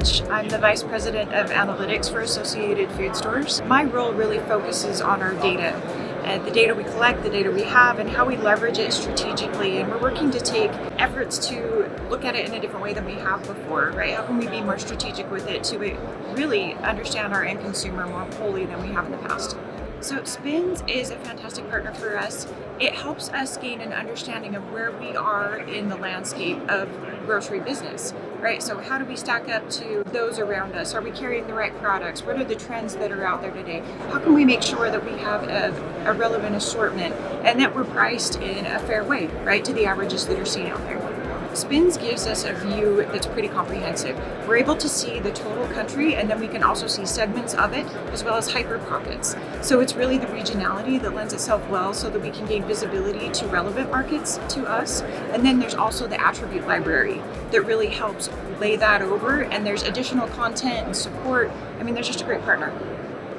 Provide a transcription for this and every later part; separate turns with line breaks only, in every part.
Rich. I'm the Vice President of Analytics for Associated Food Stores. My role really focuses on our data. The data we collect, the data we have, and how we leverage it strategically. And we're working to take efforts to look at it in a different way than we have before, right? How can we be more strategic with it to really understand our end consumer more wholly than we have in the past? So SPINS is a fantastic partner for us. It helps us gain an understanding of where we are in the landscape of grocery business, right? So how do we stack up to those around us? Are we carrying the right products? What are the trends that are out there today? How can we make sure that we have a relevant assortment and that we're priced in a fair way, right, to the averages that are seen out there? SPINS gives us a view that's pretty comprehensive. We're able to see the total country, and then we can also see segments of it, as well as hyper pockets. So it's really the regionality that lends itself well so that we can gain visibility to relevant markets to us. And then there's also the attribute library that really helps lay that over, and there's additional content and support. I mean, there's just a great partner.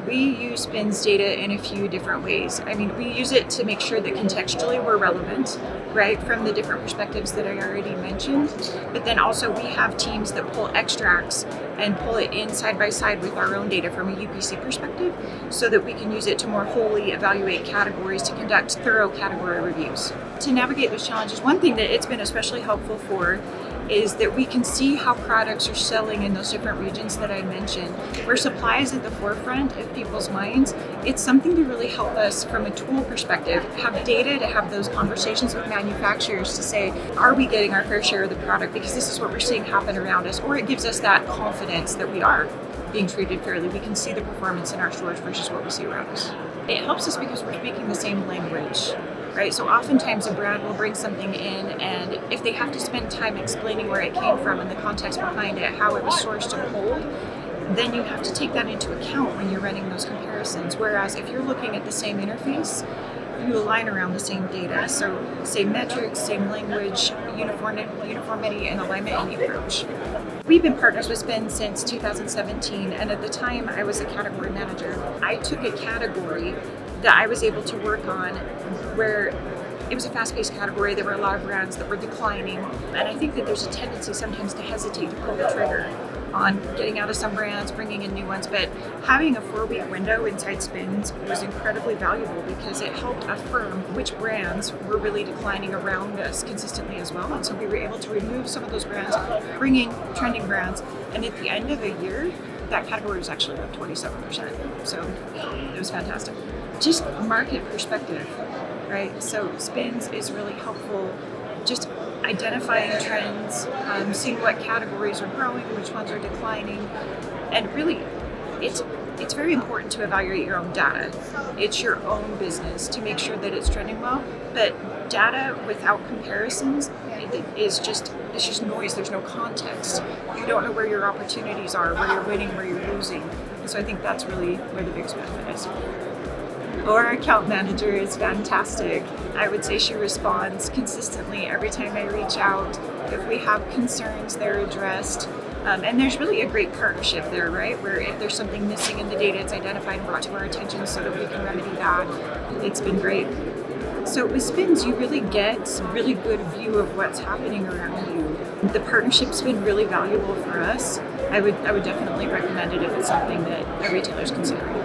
We use SPINS data in a few different ways. I mean, we use it to make sure that contextually we're relevant, right, from the different perspectives that I already mentioned. But then also we have teams that pull extracts and pull it in side by side with our own data from a UPC perspective so that we can use it to more wholly evaluate categories, to conduct thorough category reviews. To navigate those challenges, one thing that it's been especially helpful for is that we can see how products are selling in those different regions that I mentioned. Where supply is at the forefront of people's minds, it's something to really help us from a tool perspective, have data to have those conversations with manufacturers to say, are we getting our fair share of the product? Because this is what we're seeing happen around us. Or it gives us that confidence that we are being treated fairly. We can see the performance in our stores versus what we see around us. It helps us because we're speaking the same language. Right? So oftentimes a brand will bring something in, and if they have to spend time explaining where it came from and the context behind it, how it was sourced and pulled, then you have to take that into account when you're running those comparisons. Whereas if you're looking at the same interface, you align around the same data. So same metrics, same language, uniformity and alignment in the approach. We've been partners with SPINS since 2017, and at the time I was a category manager. I took a category that I was able to work on where it was a fast-paced category. There were a lot of brands that were declining, and I think that there's a tendency sometimes to hesitate to pull the trigger on getting out of some brands, bringing in new ones, but having a 4-week window inside SPINS was incredibly valuable because it helped affirm which brands were really declining around us consistently as well, and so we were able to remove some of those brands, bring in trending brands, and at the end of a year, that category was actually up 27%, so it was fantastic. Just market perspective, right? So SPINS is really helpful, just identifying trends, seeing what categories are growing, which ones are declining, and really, it's very important to evaluate your own data. It's your own business to make sure that it's trending well, but data without comparisons it's just noise. There's no context. You don't know where your opportunities are, where you're winning, where you're losing. And so I think that's really where the biggest benefit is. Our account manager is fantastic. I would say she responds consistently every time I reach out. If we have concerns, they're addressed. And there's really a great partnership there, right? Where if there's something missing in the data, it's identified and brought to our attention so that we can remedy that. It's been great. So with SPINS, you really get a really good view of what's happening around you. The partnership's been really valuable for us. I would definitely recommend it if it's something that a retailer's considering.